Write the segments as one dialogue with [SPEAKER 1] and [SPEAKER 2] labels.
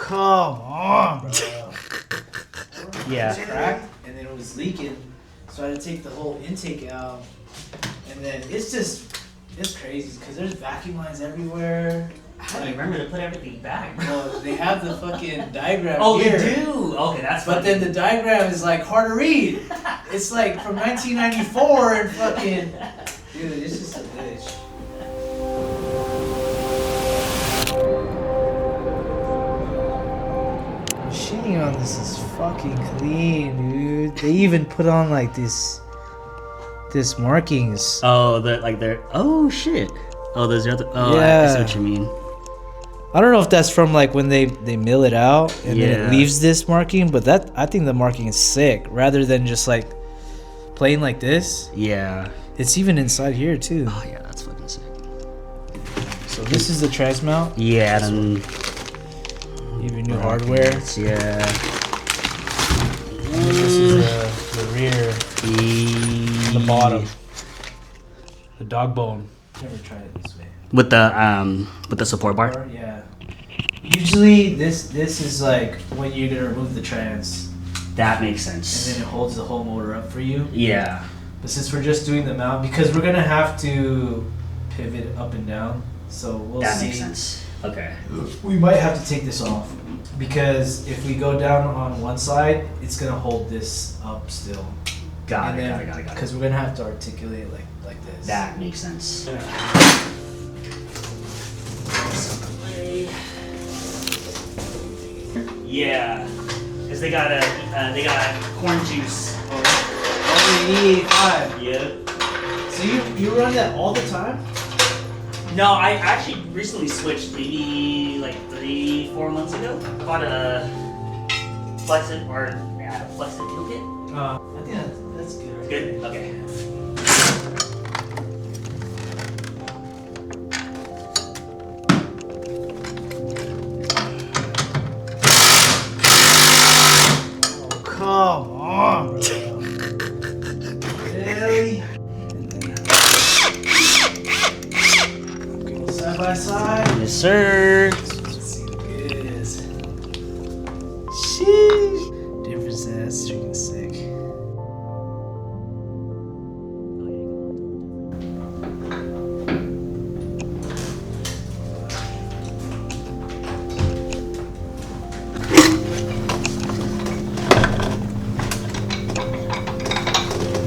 [SPEAKER 1] come on, bro.
[SPEAKER 2] Yeah.
[SPEAKER 1] It was cracked and then it was leaking, so I had to take the whole intake out, and then it's crazy because there's vacuum lines everywhere.
[SPEAKER 2] How do you remember to put everything back, bro?
[SPEAKER 1] Well, they have the fucking diagram
[SPEAKER 2] Oh,
[SPEAKER 1] here.
[SPEAKER 2] they do? Okay, that's
[SPEAKER 1] But then the diagram is like hard to read. It's like from 1994 and fucking... Dude, it's just a bitch. The shitting on this is fucking clean, dude. They even put on like this markings.
[SPEAKER 2] Oh, oh shit. Oh, those are
[SPEAKER 1] Yeah.
[SPEAKER 2] I see what you mean.
[SPEAKER 1] I don't know if that's from like when they mill it out and then
[SPEAKER 2] Yeah.
[SPEAKER 1] it leaves this marking, but I think the marking is sick rather than just like plain like this.
[SPEAKER 2] Yeah.
[SPEAKER 1] It's even inside here too.
[SPEAKER 2] Oh yeah, that's fucking sick.
[SPEAKER 1] So this is the trans mount.
[SPEAKER 2] Yeah, then
[SPEAKER 1] Even new hardware.
[SPEAKER 2] Yeah.
[SPEAKER 1] This is the rear, the bottom, the dog bone. Never tried it this way.
[SPEAKER 2] With the support bar.
[SPEAKER 1] Yeah. Usually this is like when you're gonna remove the trans,
[SPEAKER 2] That makes
[SPEAKER 1] and
[SPEAKER 2] sense.
[SPEAKER 1] then it holds the whole motor up for you.
[SPEAKER 2] Yeah.
[SPEAKER 1] But since we're just doing the mount, because we're gonna have to pivot up and down, so we'll
[SPEAKER 2] That
[SPEAKER 1] see.
[SPEAKER 2] makes sense. Okay.
[SPEAKER 1] We might have to take this off because if we go down on one side, it's gonna hold this up still.
[SPEAKER 2] Got
[SPEAKER 1] And
[SPEAKER 2] it.
[SPEAKER 1] then,
[SPEAKER 2] Got it.
[SPEAKER 1] Because we're gonna have to articulate it like this.
[SPEAKER 2] That makes sense. Yeah, because they got corn juice.
[SPEAKER 1] Only E85.
[SPEAKER 2] Yep.
[SPEAKER 1] So you run that all the time?
[SPEAKER 2] No, I actually recently switched, maybe like 3-4 months ago. I bought a Flexit fuel kit.
[SPEAKER 1] I think that's good. Right?
[SPEAKER 2] Good. Okay.
[SPEAKER 1] Come on, bro. Really? Side by side.
[SPEAKER 2] Yes, sir.
[SPEAKER 1] Let's see what it is. Sheesh. Difference in that freaking sick.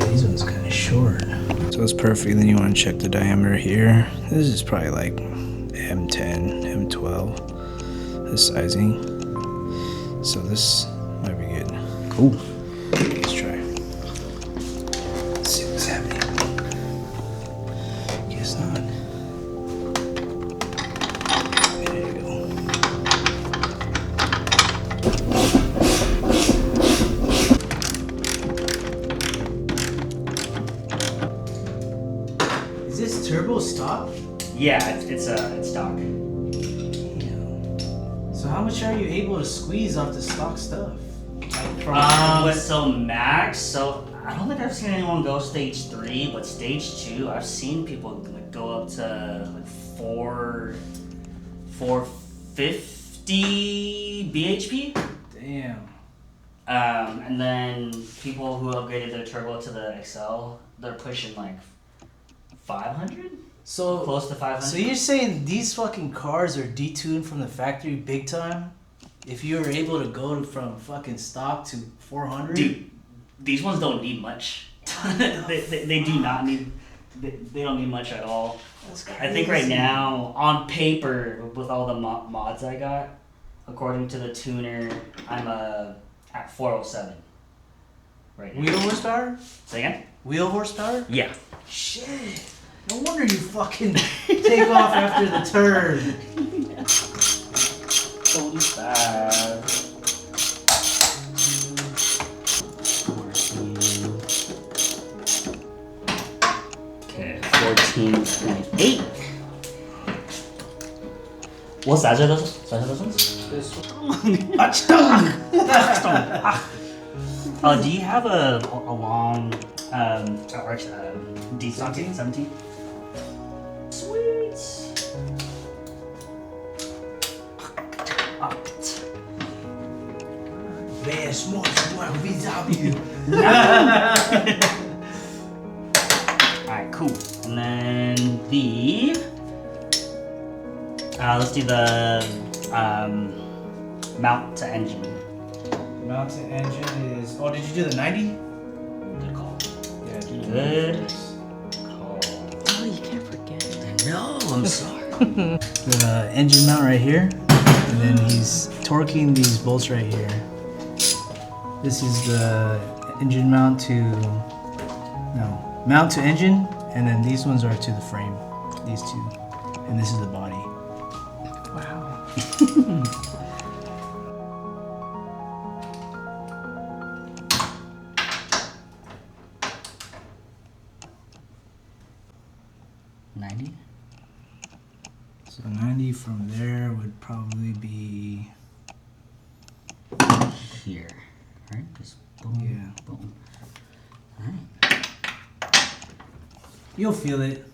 [SPEAKER 1] These ones kind of short. So it's perfect. Then you want to check the diameter here. This is probably like M10, M12, the sizing. So this might be good.
[SPEAKER 2] Cool.
[SPEAKER 1] Let's try. Let's see what's happening. Guess not. There you go. Is this turbo stock?
[SPEAKER 2] Yeah, it's stock.
[SPEAKER 1] Damn. So how much are you able to squeeze off the stock stuff?
[SPEAKER 2] So max. So I don't think I've seen anyone go stage 3, but stage 2, I've seen people like go up to like 450 bhp.
[SPEAKER 1] Damn.
[SPEAKER 2] And then people who upgraded their turbo to the XL, they're pushing like 500,
[SPEAKER 1] So
[SPEAKER 2] close to 500.
[SPEAKER 1] So you're saying these fucking cars are detuned from the factory big time? If you were able to go from fucking stock to 400?
[SPEAKER 2] Dude, these ones don't need much. they do not need. They don't need much at all.
[SPEAKER 1] That's
[SPEAKER 2] I think right now, on paper, with all the mods I got, according to the tuner, I'm at 407 right now.
[SPEAKER 1] Wheel horsepower?
[SPEAKER 2] Say again?
[SPEAKER 1] Wheel horsepower?
[SPEAKER 2] Yeah.
[SPEAKER 1] Shit. No wonder you fucking take off after the turn.
[SPEAKER 2] So bad. Okay, 14.8. What size are those? Size are those ones?
[SPEAKER 1] This one.
[SPEAKER 2] Do you have a long D17? 17? Sweet.
[SPEAKER 1] small smart VW.
[SPEAKER 2] Alright, cool. And then the let's do the mount to engine.
[SPEAKER 1] Mount to engine is. Oh, did you do the 90?
[SPEAKER 2] Good call.
[SPEAKER 1] Yeah,
[SPEAKER 2] Good call.
[SPEAKER 3] Oh, you can't forget it.
[SPEAKER 2] No, I'm sorry.
[SPEAKER 1] The engine mount right here, and then he's torquing these bolts right here. This is the engine mount to. No, mount to engine, and then these ones are to the frame. These two, and this is the body.
[SPEAKER 3] Wow.
[SPEAKER 2] 90?
[SPEAKER 1] So 90 from there would probably be.
[SPEAKER 2] Here. Right? Just boom,
[SPEAKER 1] Yeah.
[SPEAKER 2] boom. Alright.
[SPEAKER 1] You'll feel it.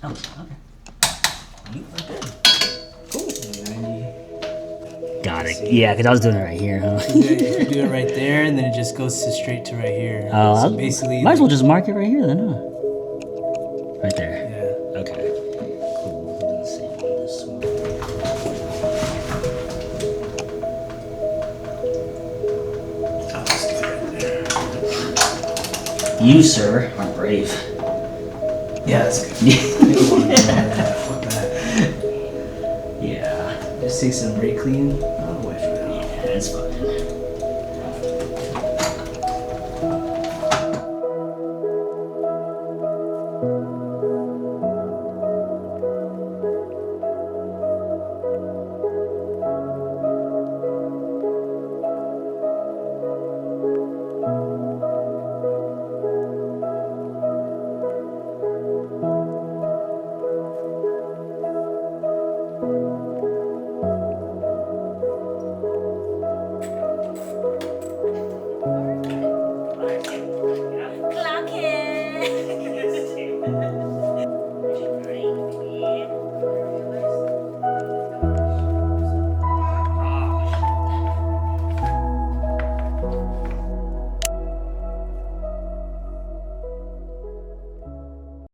[SPEAKER 2] Oh, okay. You are good.
[SPEAKER 1] Cool. 90.
[SPEAKER 2] Got it. Yeah, because I was doing it right here, huh?
[SPEAKER 1] You do it right there, and then it just goes straight to right here.
[SPEAKER 2] Oh,
[SPEAKER 1] So basically,
[SPEAKER 2] might as well just mark it right here then, huh? Right there.
[SPEAKER 1] Yeah.
[SPEAKER 2] Okay. Cool. We'll do the same on this one.
[SPEAKER 1] I'll just do it right there.
[SPEAKER 2] You, sir, are brave.
[SPEAKER 1] Yeah, that's good. You don't want to do that. Fuck that.
[SPEAKER 2] Yeah.
[SPEAKER 1] Just take some brake clean. I'll wait for that.
[SPEAKER 2] Yeah, it's fine.